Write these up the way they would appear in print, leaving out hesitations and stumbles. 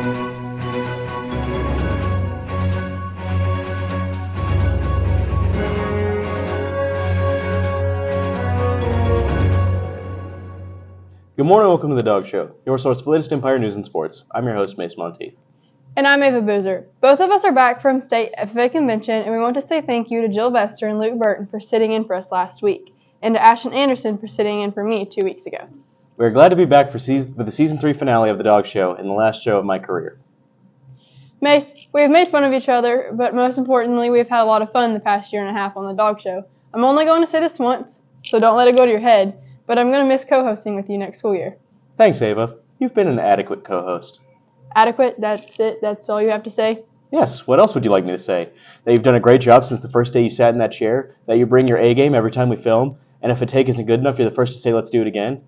Good morning and welcome to the Dawg Show, your source for latest Empire news and sports. I'm your host, Mace Monteith. And I'm Ava Boozer. Both of us are back from state FFA convention, and we want to say thank you to Jill Vester and Luke Burton for sitting in for us last week, and to Ashton Anderson for sitting in for me 2 weeks ago. We're glad to be back for the season 3 finale of the Dawg Show and the last show of my career. Mace, we have made fun of each other, but most importantly, we've had a lot of fun the past year and a half on the Dawg Show. I'm only going to say this once, so don't let it go to your head, but I'm going to miss co-hosting with you next school year. Thanks, Ava. You've been an adequate co-host. Adequate? That's it? That's all you have to say? Yes, what else would you like me to say? That you've done a great job since the first day you sat in that chair, that you bring your A game every time we film, and if a take isn't good enough, you're the first to say, let's do it again?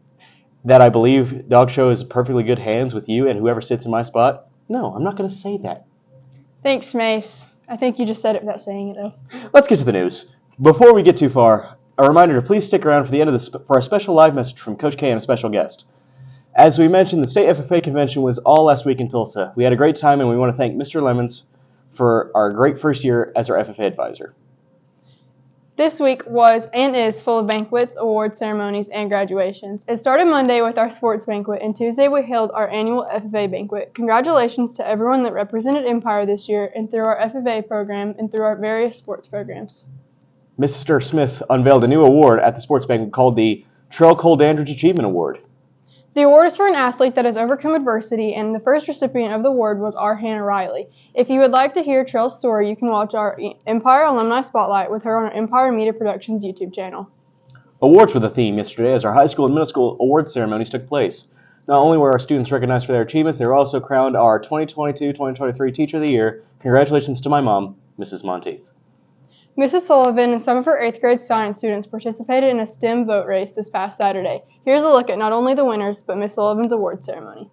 That I believe Dawg Show is in perfectly good hands with you and whoever sits in my spot? No, I'm not going to say that. Thanks, Mace. I think you just said it without saying it, though. Let's get to the news. Before we get too far, a reminder to please stick around for the end of for a special live message from Coach K and a special guest. As we mentioned, the State FFA Convention was all last week in Tulsa. We had a great time, and we want to thank Mr. Lemons for our great first year as our FFA advisor. This week was and is full of banquets, awards, ceremonies, and graduations. It started Monday with our sports banquet, and Tuesday we held our annual FFA banquet. Congratulations to everyone that represented Empire this year and through our FFA program and through our various sports programs. Mr. Smith unveiled a new award at the sports banquet called the Trell Cole Dandridge Achievement Award. The award is for an athlete that has overcome adversity, and the first recipient of the award was our Hannah Riley. If you would like to hear Trell's story, you can watch our Empire Alumni Spotlight with her on our Empire Media Productions YouTube channel. Awards were the theme yesterday as our high school and middle school award ceremonies took place. Not only were our students recognized for their achievements, they were also crowned our 2022-2023 Teacher of the Year. Congratulations to my mom, Mrs. Monteith. Mrs. Sullivan and some of her 8th grade science students participated in a STEM vote race this past Saturday. Here's a look at not only the winners, but Miss Sullivan's award ceremony.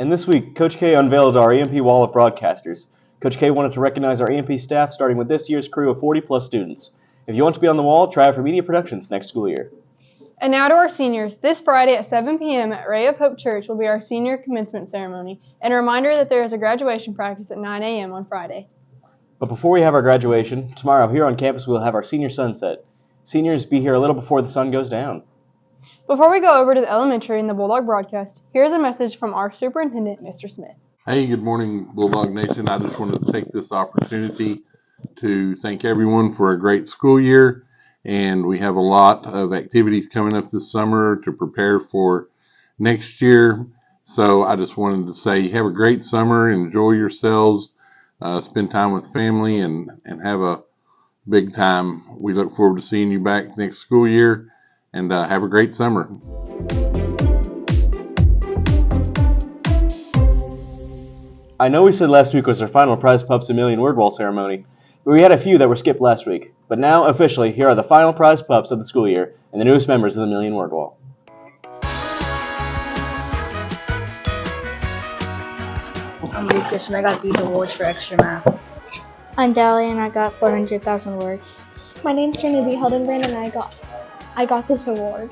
And this week, Coach K unveiled our EMP Wall of Broadcasters. Coach K wanted to recognize our EMP staff, starting with this year's crew of 40-plus students. If you want to be on the wall, try out for Media Productions next school year. And now to our seniors. This Friday at 7 p.m. at Ray of Hope Church will be our senior commencement ceremony. And a reminder that there is a graduation practice at 9 a.m. on Friday. But before we have our graduation, tomorrow here on campus we'll have our senior sunset. Seniors, be here a little before the sun goes down. Before we go over to the elementary and the Bulldog broadcast, here's a message from our superintendent, Mr. Smith. Hey, good morning, Bulldog Nation. I just wanted to take this opportunity to thank everyone for a great school year. And we have a lot of activities coming up this summer to prepare for next year. So I just wanted to say have a great summer, enjoy yourselves, spend time with family, and have a big time. We look forward to seeing you back next school year. And have a great summer. I know we said last week was our final Prize Pups a Million Word Wall ceremony, but we had a few that were skipped last week. But now, officially, here are the final Prize Pups of the school year and the newest members of the Million Word Wall. I'm Lucas, and I got these awards for extra math. I'm Dally, and I got 400,000 words. My name's Trinity Hildenbrand, and I got this award.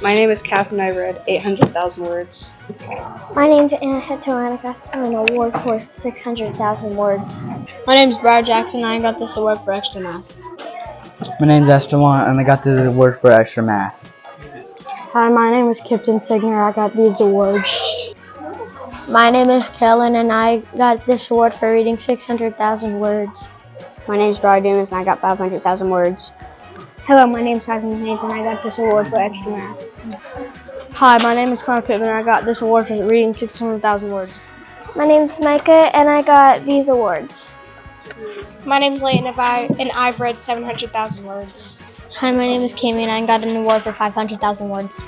My name is Catherine. I read 800,000 words. My name's Anna Heto, and I got an award for 600,000 words. My name's Brad Jackson, and I got this award for extra math. My name's Esteban, and I got the award for extra math. Hi, my name is Kipton Signer. I got these awards. My name is Kellen, and I got this award for reading 600,000 words. My name is Brian Dumas, and I got 500,000 words. Hello, my name is Tyson Hayes, and I got this award for extra math. Hi, my name is Connor Pittman, and I got this award for reading 600,000 words. My name is Micah, and I got these awards. My name's Layton, and I've read 700,000 words. Hi, my name is Kami, and I got an award for 500,000 words.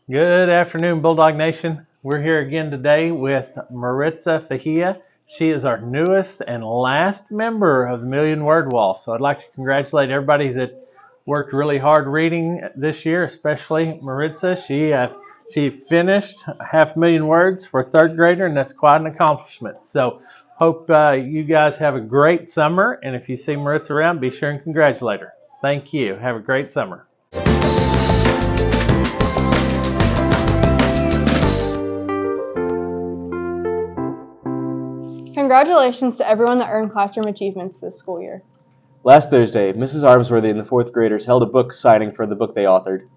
Good afternoon, Bulldog Nation. We're here again today with Maritza Fahia. She is our newest and last member of the Million Word Wall. So I'd like to congratulate everybody that worked really hard reading this year, especially Maritza. She finished 500,000 words for a third grader, and that's quite an accomplishment. So hope you guys have a great summer. And if you see Maritza around, be sure and congratulate her. Thank you. Have a great summer. Congratulations to everyone that earned classroom achievements this school year. Last Thursday, Mrs. Armsworthy and the fourth graders held a book signing for the book they authored.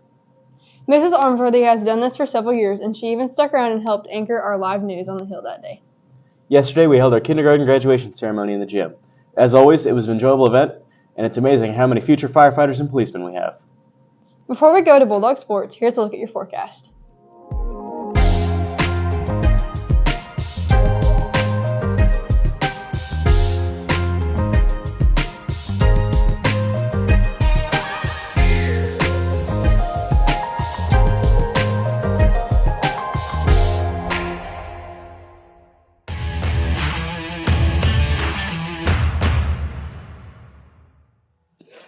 Mrs. Armsworthy has done this for several years, and she even stuck around and helped anchor our live news on the Hill that day. Yesterday, we held our kindergarten graduation ceremony in the gym. As always, it was an enjoyable event, and it's amazing how many future firefighters and policemen we have. Before we go to Bulldog Sports, here's a look at your forecast.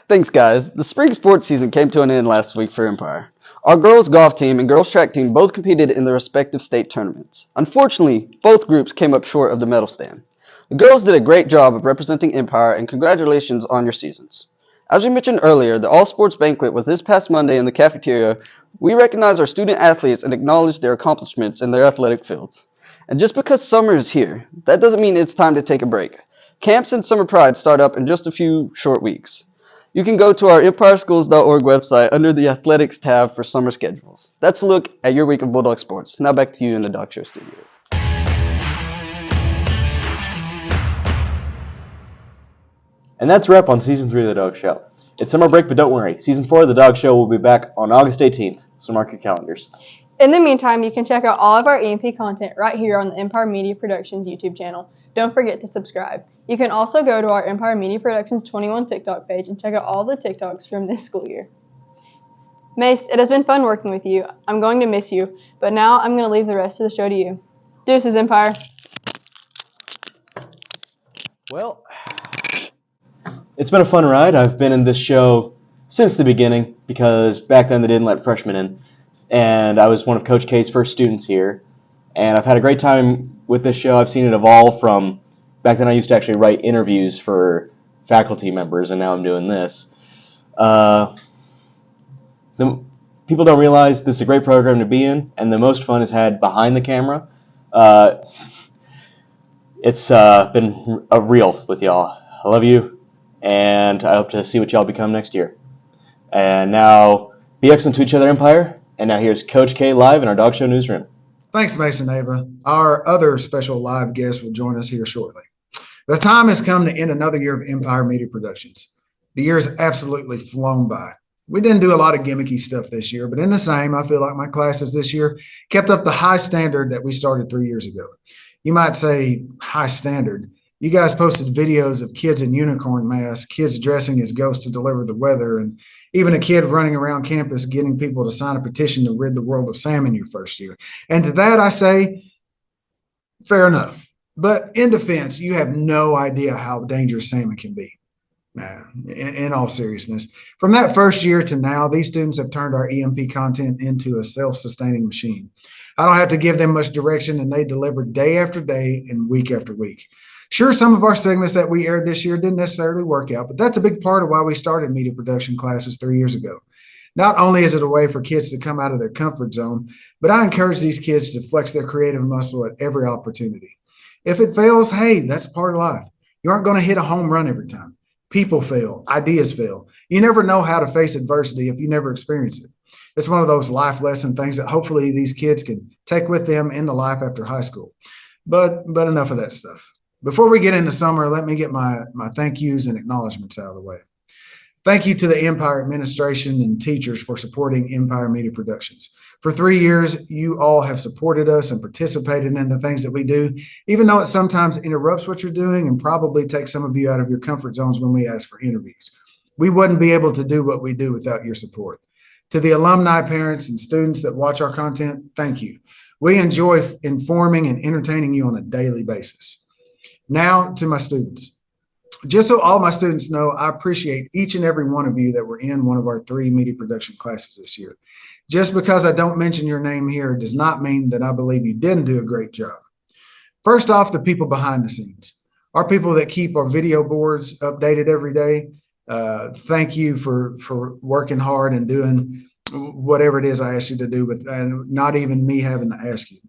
Thanks, guys. The spring sports season came to an end last week for Empire. Our girls golf team and girls track team both competed in their respective state tournaments. Unfortunately, both groups came up short of the medal stand. The girls did a great job of representing Empire, and congratulations on your seasons. As we mentioned earlier, the all-sports banquet was this past Monday in the cafeteria. We recognize our student athletes and acknowledge their accomplishments in their athletic fields. And just because summer is here, that doesn't mean it's time to take a break. Camps and Summer Pride start up in just a few short weeks. You can go to our empireschools.org website under the Athletics tab for summer schedules. That's a look at your week of Bulldog Sports. Now back to you in the Dawg Show studios. And that's a wrap on Season 3 of the Dawg Show. It's summer break, but don't worry. Season 4 of the Dawg Show will be back on August 18th, so mark your calendars. In the meantime, you can check out all of our EMP content right here on the Empire Media Productions YouTube channel. Don't forget to subscribe. You can also go to our Empire Media Productions 21 TikTok page and check out all the TikToks from this school year. Mace, it has been fun working with you. I'm going to miss you, but now I'm going to leave the rest of the show to you. Deuces, Empire. Well, it's been a fun ride. I've been in this show since the beginning because back then they didn't let freshmen in, and I was one of Coach K's first students here, and I've had a great time with this show. I've seen it evolve from back then I used to actually write interviews for faculty members, and now I'm doing this. People don't realize this is a great program to be in, and the most fun is had behind the camera. It's been a real with y'all. I love you, and I hope to see what y'all become next year. And now, be excellent to each other, Empire. And now here's Coach K live in our Dawg Show newsroom. Thanks, Mason Ava. Our other special live guest will join us here shortly. The time has come to end another year of Empire Media Productions. The year has absolutely flown by. We didn't do a lot of gimmicky stuff this year, but in the same, I feel like my classes this year kept up the high standard that we started 3 years ago. You might say high standard. You guys posted videos of kids in unicorn masks, kids dressing as ghosts to deliver the weather, and even a kid running around campus getting people to sign a petition to rid the world of salmon your first year. And to that I say, fair enough. But in defense, you have no idea how dangerous salmon can be. In all seriousness, from that first year to now, these students have turned our EMP content into a self-sustaining machine. I don't have to give them much direction, and they deliver day after day and week after week. Sure, some of our segments that we aired this year didn't necessarily work out, but that's a big part of why we started media production classes 3 years ago. Not only is it a way for kids to come out of their comfort zone, but I encourage these kids to flex their creative muscle at every opportunity. If it fails, hey, that's part of life. You aren't going to hit a home run every time. People fail. Ideas fail. You never know how to face adversity if you never experience it. It's one of those life lesson things that hopefully these kids can take with them into life after high school. But enough of that stuff. Before we get into summer, let me get my thank yous and acknowledgments out of the way. Thank you to the Empire administration and teachers for supporting Empire Media Productions. For 3 years, you all have supported us and participated in the things that we do, even though it sometimes interrupts what you're doing and probably takes some of you out of your comfort zones when we ask for interviews. We wouldn't be able to do what we do without your support. To the alumni, parents, and students that watch our content, thank you. We enjoy informing and entertaining you on a daily basis. Now to my students. Just so all my students know, I appreciate each and every one of you that were in one of our 3 media production classes this year. Just because I don't mention your name here does not mean that I believe you didn't do a great job. First off, the people behind the scenes, our people that keep our video boards updated every day. Thank you for working hard and doing whatever it is I asked you to do with, and not even me having to ask you.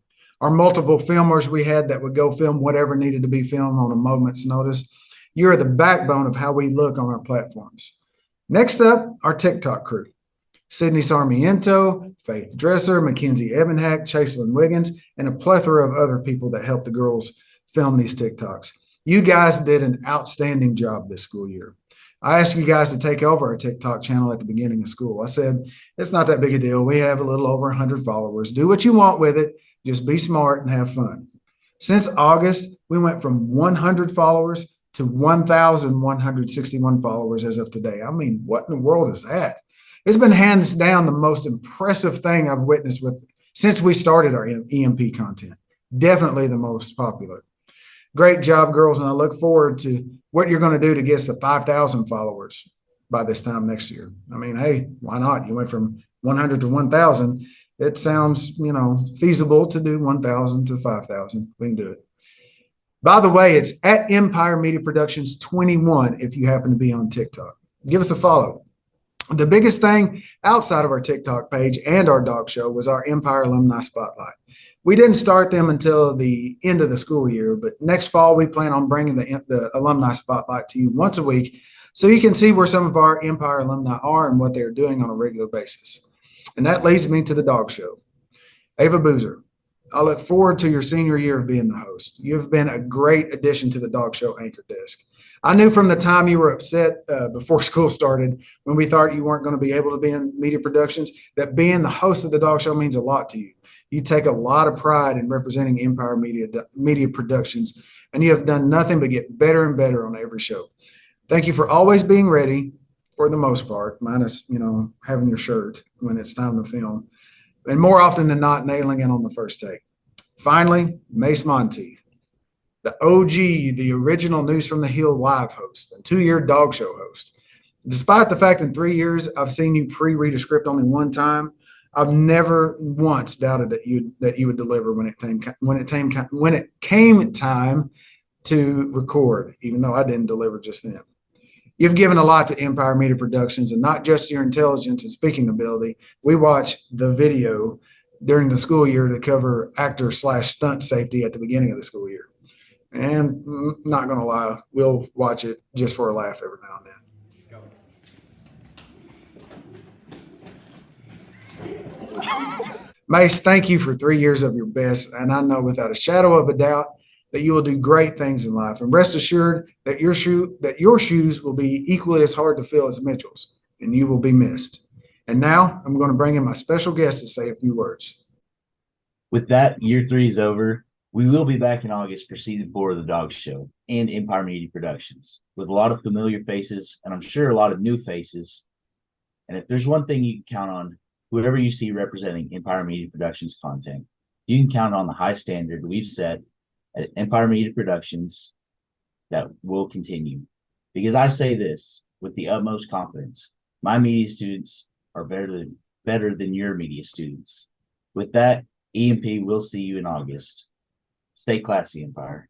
Our multiple filmers we had that would go film whatever needed to be filmed on a moment's notice. You are the backbone of how we look on our platforms. Next up, our TikTok crew. Sydney Sarmiento, Faith Dresser, Mackenzie Ebenhack, Chaselyn Wiggins, and a plethora of other people that helped the girls film these TikToks. You guys did an outstanding job this school year. I asked you guys to take over our TikTok channel at the beginning of school. I said, it's not that big a deal. We have a little over 100 followers. Do what you want with it. Just be smart and have fun. Since August, we went from 100 followers to 1,161 followers as of today. I mean, what in the world is that? It's been hands down the most impressive thing I've witnessed since we started our EMP content. Definitely the most popular. Great job, girls, and I look forward to what you're going to do to get us to 5,000 followers by this time next year. I mean, hey, why not? You went from 100 to 1,000. It sounds, feasible to do 1,000 to 5,000. We can do it. By the way, it's at Empire Media Productions 21 if you happen to be on TikTok. Give us a follow. The biggest thing outside of our TikTok page and our dog show was our Empire Alumni Spotlight. We didn't start them until the end of the school year, but next fall we plan on bringing the Alumni Spotlight to you once a week so you can see where some of our Empire alumni are and what they're doing on a regular basis. And that leads me to the dog show. Ava Boozer, I look forward to your senior year of being the host. You've been a great addition to the dog show anchor desk. I knew from the time you were upset before school started when we thought you weren't going to be able to be in media productions that being the host of the dog show means a lot to you. You take a lot of pride in representing Empire Media Productions, and you have done nothing but get better and better on every show. Thank you for always being ready for the most part, minus, having your shirt when it's time to film, and more often than not, nailing it on the first take. Finally, Mace Monteith, the OG, the original News from the Hill live host and 2-year dog show host. Despite the fact in 3 years I've seen you pre-read a script only one time, I've never once doubted that you would deliver when it came time to record, even though I didn't deliver just then. You've given a lot to Empire Media Productions, and not just your intelligence and speaking ability. We watched the video during the school year to cover actor/stunt safety at the beginning of the school year. And not going to lie, we'll watch it just for a laugh every now and then. Mace, thank you for 3 years of your best, and I know without a shadow of a doubt that you will do great things in life. And rest assured that your shoes will be equally as hard to fill as Mitchell's, and you will be missed. And now I'm going to bring in my special guest to say a few words. With that, year 3 is over. We will be back in August for season 4 of the Dog Show and Empire Media Productions with a lot of familiar faces, and I'm sure a lot of new faces. And if there's one thing you can count on, whoever you see representing Empire Media Productions content, you can count on the high standard we've set at Empire Media Productions that will continue. Because I say this with the utmost confidence, my media students are better than your media students. With that, EMP will see you in August. Stay classy, Empire.